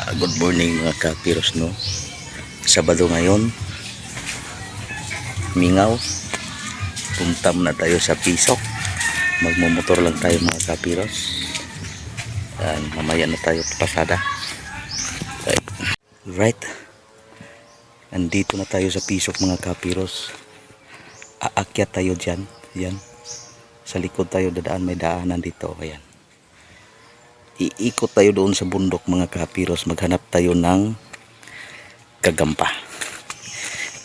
Good morning mga kapiros, no. Sabado ngayon, mingaw. Punta na tayo sa Pisok. Magmumotor lang tayo mga kapiros. Yan, mamaya na tayo pasada. Right. Nandito na tayo sa Pisok mga kapiros. Aakyat tayo dyan. Yan. Sa likod tayo dadaan, may daanan dito. Ayan. Iikot tayo doon sa bundok mga kapiros. Maghanap tayo ng gagamba.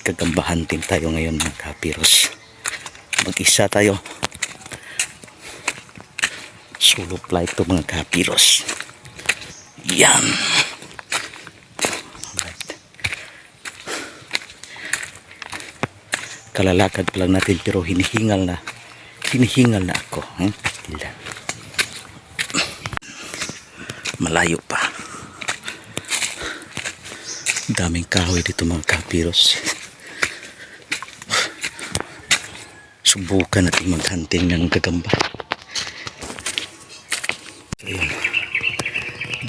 Gagamba hunting tayo ngayon mga kapiros. Mag-isa tayo. Solo flight to mga kapiros. Yan. Alright. Kalalakad pa lang natin pero hinihingal na ako. Malayo pa. Daming kahoy dito mga kapiros. Subukan natin maghunting ng gagamba. Ayan.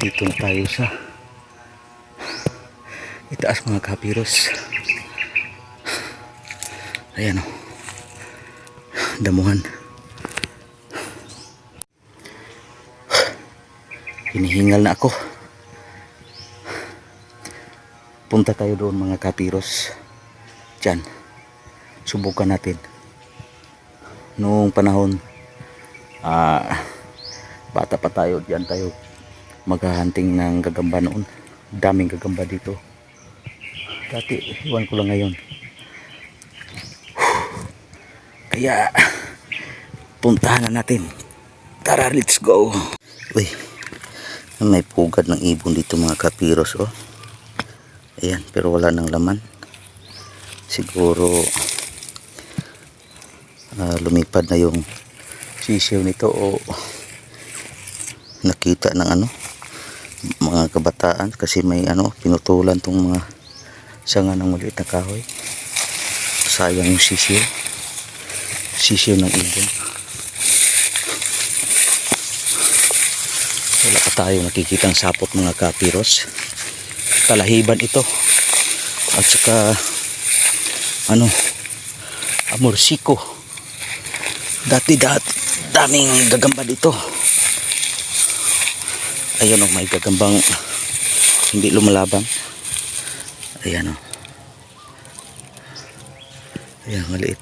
Dito na tayo sa itaas mga kapiros. Ayan o. Damuhan. Hinihingal na ako. Punta tayo doon mga kapiros. Diyan. Subukan natin. Noong panahon bata pa tayo, diyan tayo maghahunting ng gagamba noon. Daming gagamba dito. Dati, iwan ko lang ngayon. Kaya puntahan na natin. Tara, let's go. Uy. May pugad ng ibon dito mga kapiros, oh. Ayan, pero wala nang laman. Siguro lumipad na yung sisiw nito o nakita ng mga kabataan kasi may pinutulan tong mga sanga ng maliit na kahoy. Sayang yung sisiw ng ibon. Wala ka tayo nakikitang sapot mga kapiros. Kalahiban ito at saka amorsiko. Dati daming gagamba dito. Ayan o, may gagambang hindi lumalaban. Ayan o. Ayan, maliit.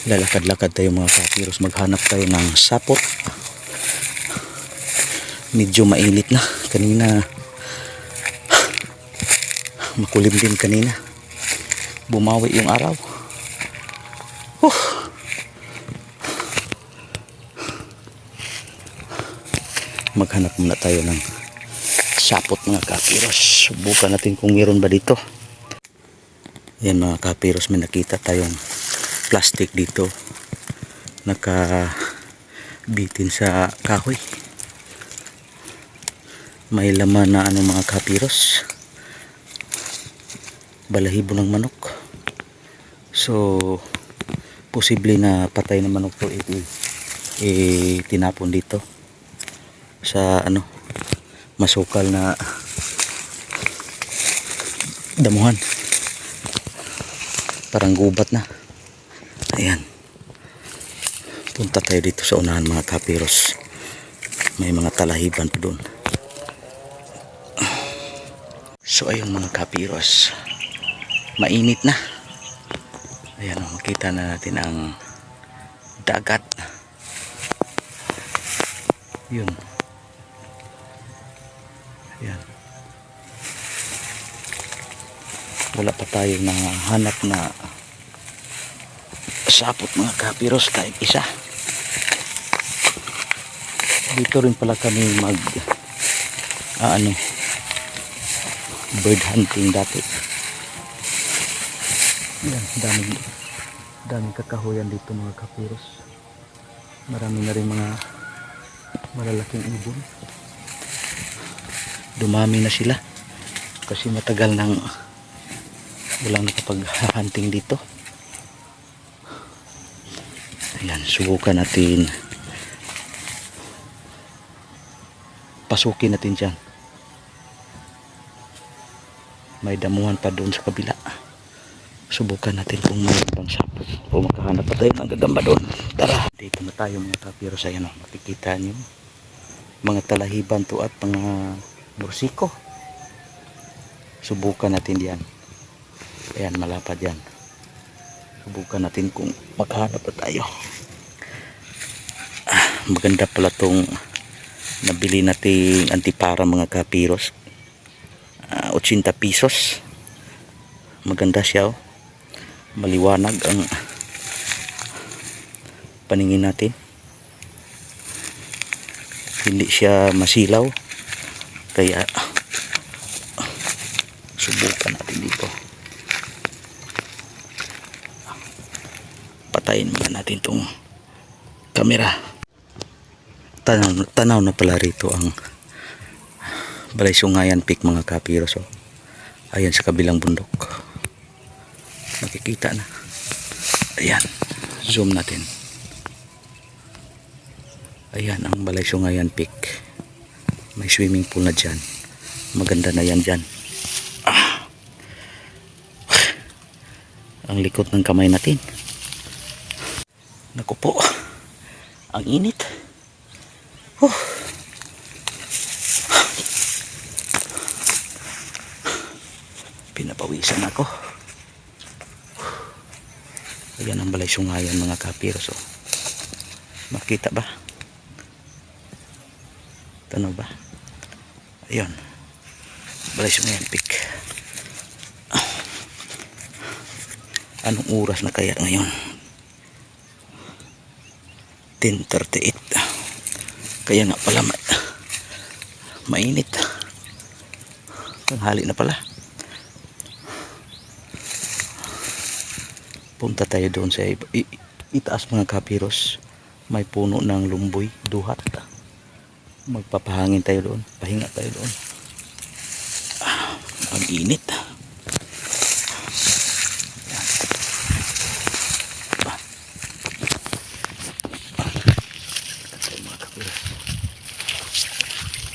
Lalakad-lakad tayo mga kapiros. Maghanap tayo ng sapot. Medyo mainit na. Kanina makulim din kanina. Bumawi yung araw. Maghanap muna tayo ng sapot mga kapiros. Subukan natin kung meron ba dito. Yan mga kapiros, may nakita tayong plastic dito. Nakabitin sa kahoy. May laman na mga kapiros. Balahibo ng manok. So posible na patay na manok to tinapon dito sa masukal na damuhan. Parang gubat na. Ayan. Punta tayo dito sa unahan mga kapiros. May mga talahiban pa doon. So ayun mga kapiros, mainit na. Ayan, makita na natin ang dagat. Yun. Ayan. Wala pa tayo hanap na sapot mga kapiros kahit isa. Dito rin pala kami bird hunting dati. Ayan, daming kakahuyan dito mga kapiros. Marami na rin mga malalaking ibon. Dumami na sila kasi matagal nang walang nakapag-hunting dito. Ayan, subukan natin pasukin natin dyan. May damuhan pa doon sa kabila. Subukan natin kung may ibang sapot o makahanap pa tayo ng gagamba doon. Tara, dito na tayo mga kapiros. Ayan o, makikita nyo mga talahiban to at mga bursiko. Subukan natin yan. Ayan, malapad yan. Subukan natin kung makahanap pa tayo. Maganda pala tong nabili nating antipara mga kapiros. 80 pesos. Maganda siya oh. Maliwanag ang paningin natin. Hindi siya masilaw. Kaya subukan natin dito. Patayin muna natin tong kamera. Tanaw na pala rito ang Balay-Sungayan Peak mga kapiros oh. Ayan sa kabilang bundok. Makikita na. Ayan. Zoom natin. Ayan ang Balay-Sungayan Peak. May swimming pool na dyan. Maganda na yan dyan. Ang likot ng kamay natin. Naku po. Ang init. Pinapawisan ako. Ayan ang Balay-Sungayan mga kapiros oh. Makita ba? Tanaw ba? Ayan. Balay-Sungayan Peak. Anong oras na kaya ngayon? 10:38. Kaya nga pala mainit. Tanghali na pala. Punta tayo doon sa itaas mga kapiros. May puno ng lumboy, duhat. Magpapahangin tayo doon. Pahinga tayo doon. Ang init.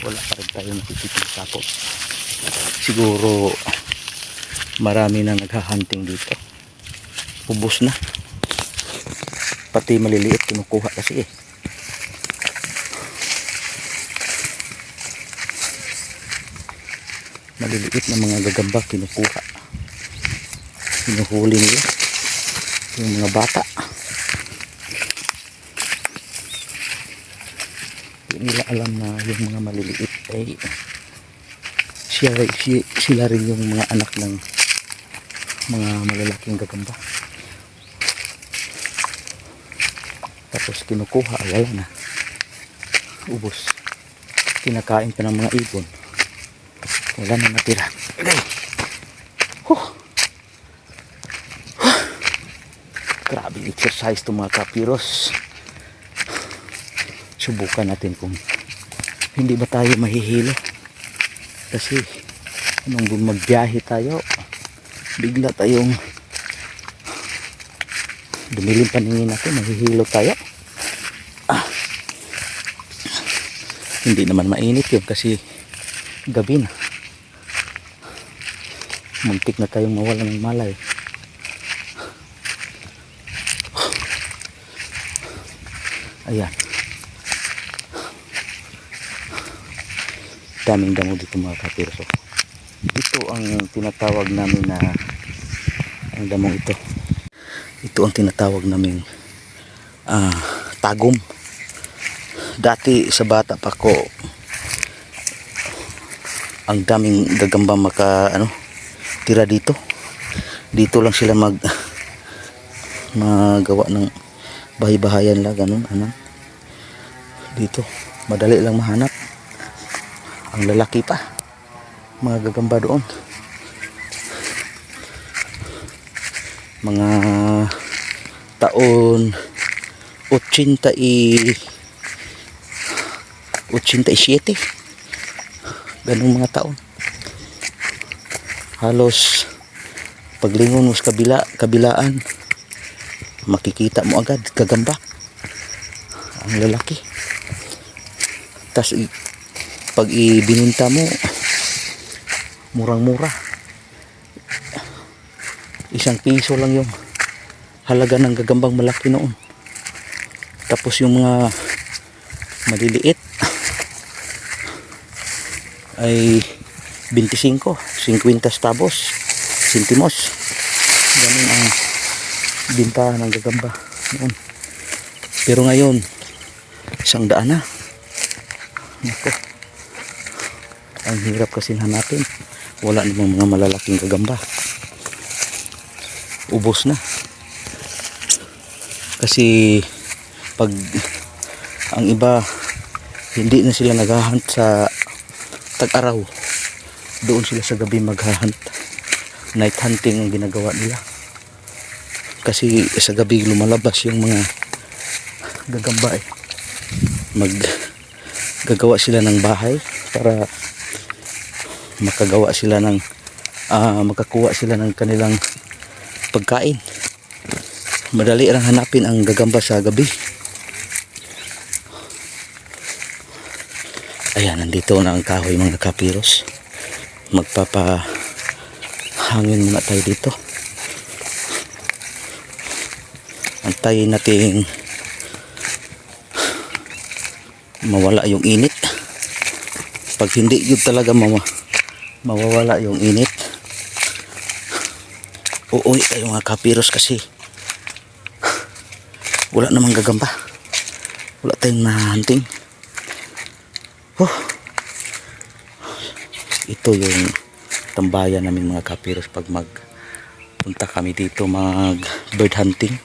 Wala pa rin tayo nakikitang sapot. Siguro marami nang naghahunting dito. Ubos na. Pati maliliit kinukuha kasi eh. Maliliit na mga gagamba kinukuha. Hinuhuli nila yung mga bata. Hindi nila alam na yung mga maliliit ay sila rin yung mga anak ng mga malalaking gagamba. Tapos kinukuha, wala na. Ubos. Kinakain pa ng mga ibon. Wala na natira. Okay. Grabe exercise to mga kapiros. Subukan natin kung hindi ba tayo mahihilo. Kasi nung magbiyahe tayo, bigla tayong dumilim paningin natin, mahihilo tayo. Hindi naman mainit yun kasi gabi na. Muntik na tayong mawala ng malay. Ayan. Daming damo dito mga kapiros. Ito ang tinatawag namin na ang damong ito. Ito ang tinatawag namin tagom. Dati sa bata pa ko, ang daming gagamba tira dito. Dito lang sila magawa ng bahay-bahayan lang ganun. Dito madali lang mahanap. Ang lalaki pa, mga gagamba doon. Mga taon 87, ganung mga taon. Halos paglingon mo sa kabilaan, makikita mo agad gagamba ang lalaki. Tas pag ibininta mo, murang-mura. 1 piso lang yung halaga ng gagambang malaki noon. Tapos yung mga maliliit ay 25, 50 tabos, sentimos. Ganun ang bintahan ng gagamba noon. Pero ngayon, 100 na. Nako. Ang hirap kasi hanapin. Wala namang mga malalaking gagamba. Ubos na. Kasi pag ang iba hindi na sila naghahunt sa tag-araw, doon sila sa gabi maghahunt. Night hunting ang ginagawa nila. Kasi sa gabi lumalabas yung mga gagamba eh. Gagawa sila ng bahay para makagawa sila ng makakuha sila ng kanilang pagkain. Madali lang hanapin ang gagamba sa gabi. Ayan, nandito na ang kahoy mga kapiros. Magpapahangin muna tayo dito. Antayin natin mawala yung init. Pag hindi yun talaga mawawala yung init, uuwi tayo mga kapiros kasi wala namang gagamba. Wala tayong na-hunting. Ito yung tambayan namin mga kapiros pag magpunta kami dito mag bird hunting.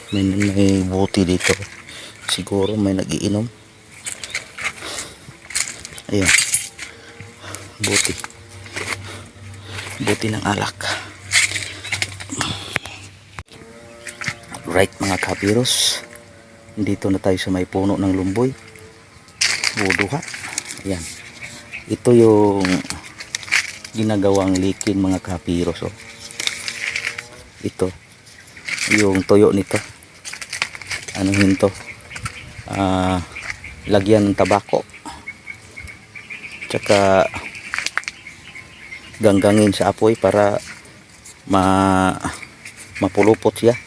May buti dito. Siguro may nagiinom. Ayun. Buti ng alak. Right mga kapiros. Dito na tayo sa may puno ng lumboy. Buduha. Ayan. Ito yung ginagawang likin mga kapiros. Oh. Ito. Yung toyo nito. Ano hinto? Lagyan ng tabako. Tsaka ganggangin sa apoy para mapulupot siya.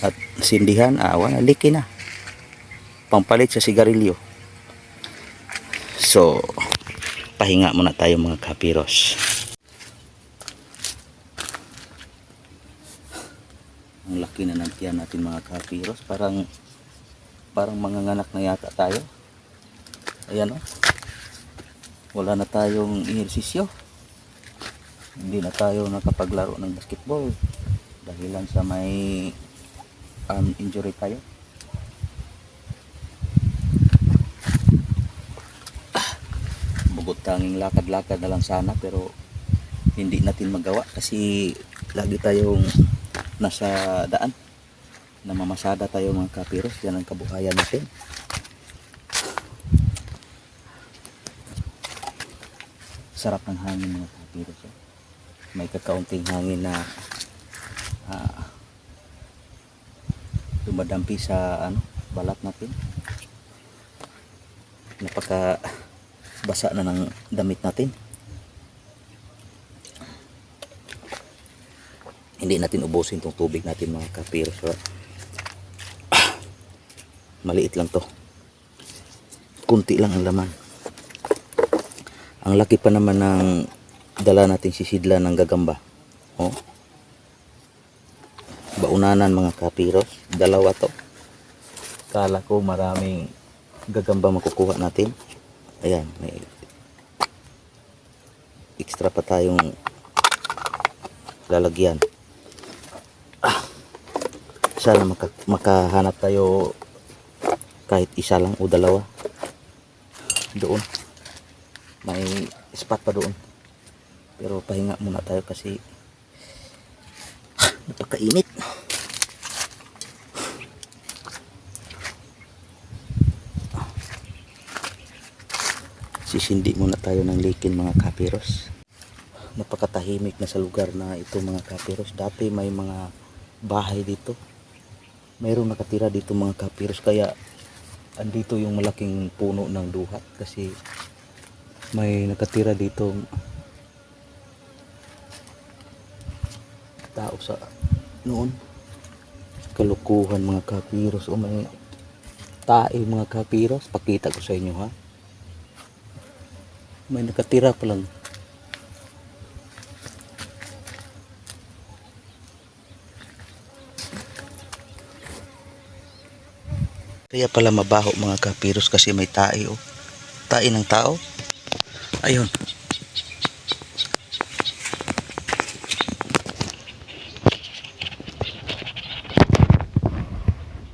At sindihan, wala, likin na. Pampalit sa sigarilyo. So, pahinga muna tayo mga kapiros. Ang laki na ng tiyan natin mga kapiros. Parang manganganak na yata tayo. Ayan o. Wala na tayong ehersisyo. Hindi na tayo nakapaglaro ng basketball. Dahilan sa may injury tayo. Bugot tanging lakad-lakad na lang sana, pero hindi natin magawa kasi lagi tayong nasa daan. Namamasada tayo mga kapiros. Yan ang kabuhayan natin. Sarap ng hangin mga kapiros. May kakaunting hangin na dumadampi sa balat natin. Napaka basa na ng damit natin. Hindi natin ubusin tong tubig natin mga kapiros. Maliit lang to. Kunti lang ang laman. Ang laki pa naman ng dala natin sisidla ng gagamba. Oh. Baunanan mga kapiros. 2 to. Kala ko maraming gagamba makukuha natin. Ayan, may extra pa tayong lalagyan. Sana makahanap tayo kahit isa lang o 2 doon. May spot pa doon. Pero pahinga muna tayo kasi napakainit. Sisindi muna tayo ng likin mga kapiros. Napakatahimik na sa lugar na ito mga kapiros. Dati may mga bahay dito. Mayroong nakatira dito mga kapiros, kaya andito yung malaking puno ng duhat kasi may nakatira dito tao sa noon. Kalukuhan mga kapiros, o may tae mga kapiros, pakita ko sa inyo ha. May nakatira pa lang. Kaya pala mabaho mga kapiros kasi may tae oh. Tae ng tao. Ayun.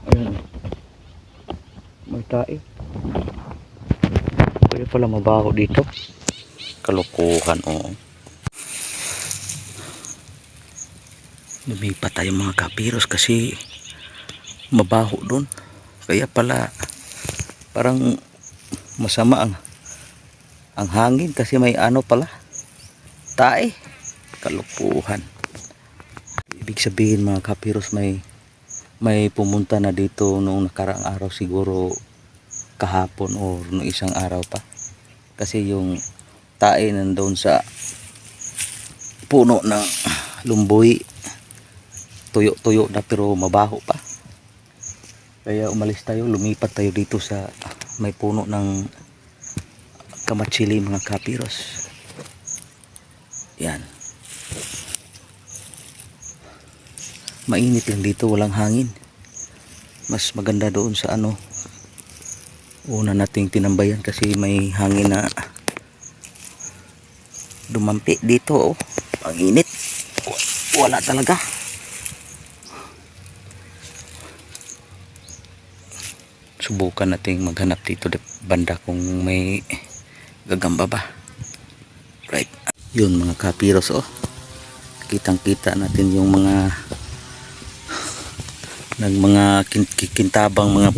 Ayun. May tae. Kaya pala mabaho dito. Kalukuhan oh. Lumipat tayo mga kapiros kasi mabaho doon. Kaya pala parang masama ang hangin kasi may ano pala tae. Kalukuhan. Ibig sabihin mga kapiros may pumunta na dito noong nakaraang araw, siguro kahapon o noong isang araw pa. Kasi yung tae nandoon sa puno ng lumboy. Tuyo-tuyo na pero mabaho pa. Kaya umalis tayo, lumipat tayo dito sa may puno ng kamatsili mga kapiros. Yan. Mainit lang dito, walang hangin. Mas maganda doon sa ano, una nating tinambayan kasi may hangin na dumampi dito oh. Ang init. Wala talaga. Subukan nating maghanap dito banda kung may gagamba ba. Right. Yun mga kapiros oh. Kitang-kita natin yung mga kintabang mga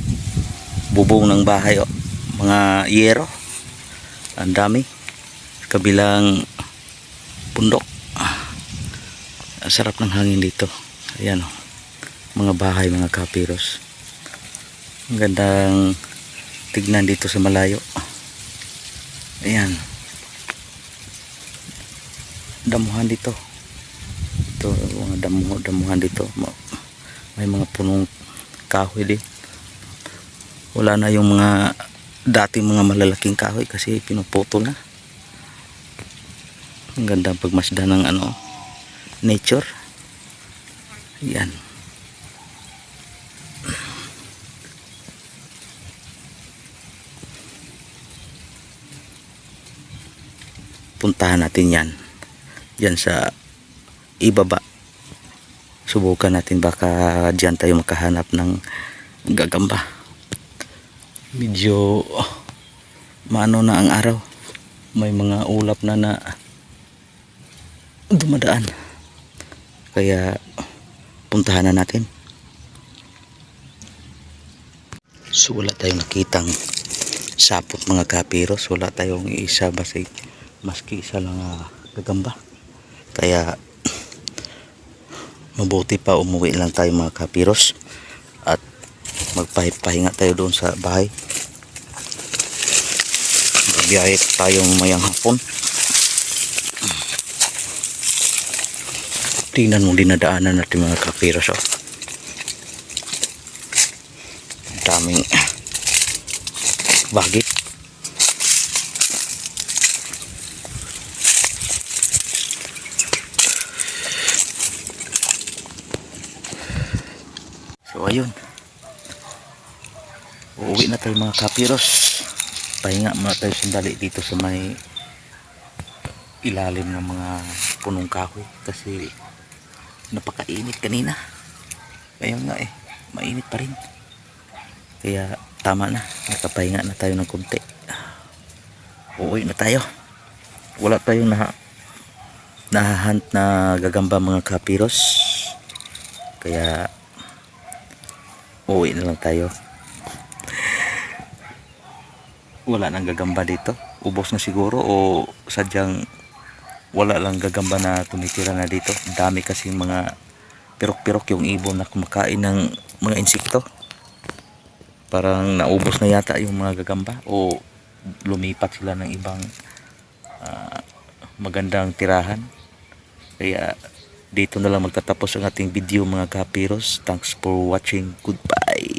bubong ng bahay oh. Mga yero. Ang dami. Kabilang bundok. Ang sarap ng hangin dito. Ayan oh. Mga bahay mga kapiros. Ang gandang tignan dito sa malayo. Ayan. Damuhan dito. Ito mga damuhan dito. May mga punong kahoy din. Wala na yung mga dating mga malalaking kahoy kasi pinuputol na. Ang gandang pagmasdan ng ano, nature. Ayan. Puntahan natin yan dyan sa ibaba. Subukan natin baka dyan tayo makahanap ng gagamba. Medyo maano na ang araw, may mga ulap na dumadaan, kaya puntahan na natin. So wala tayong nakitang sapot mga kapiros, wala tayong isa maski isa lang gagamba, kaya mabuti pa umuwi lang tayo mga kapiros at magpahinga tayo doon sa bahay. Magbiyahe tayo mayang hapon. Tingnan mo dinadaanan natin mga kapiros oh. Daming bagit. So ayun, uuwi na tayo mga kapiros. Pahinga muna tayo sandali dito sa may ilalim ng mga punong kahoy kasi napakainit kanina. Kaya nga mainit pa rin. Kaya tama na, nakapahinga na tayo ng konti. Uuwi na tayo. Wala tayong nahahunt na gagamba mga kapiros, kaya uuwi na lang tayo. Wala nang gagamba dito. Ubos na siguro o sadyang wala lang gagamba na tumitira na dito. Dami kasing mga pirok-pirok yung ibon na kumakain ng mga insekto. Parang naubos na yata yung mga gagamba o lumipat sila ng ibang magandang tirahan. Kaya dito na lang magtatapos ang ating video mga kapiros. Thanks for watching. Goodbye.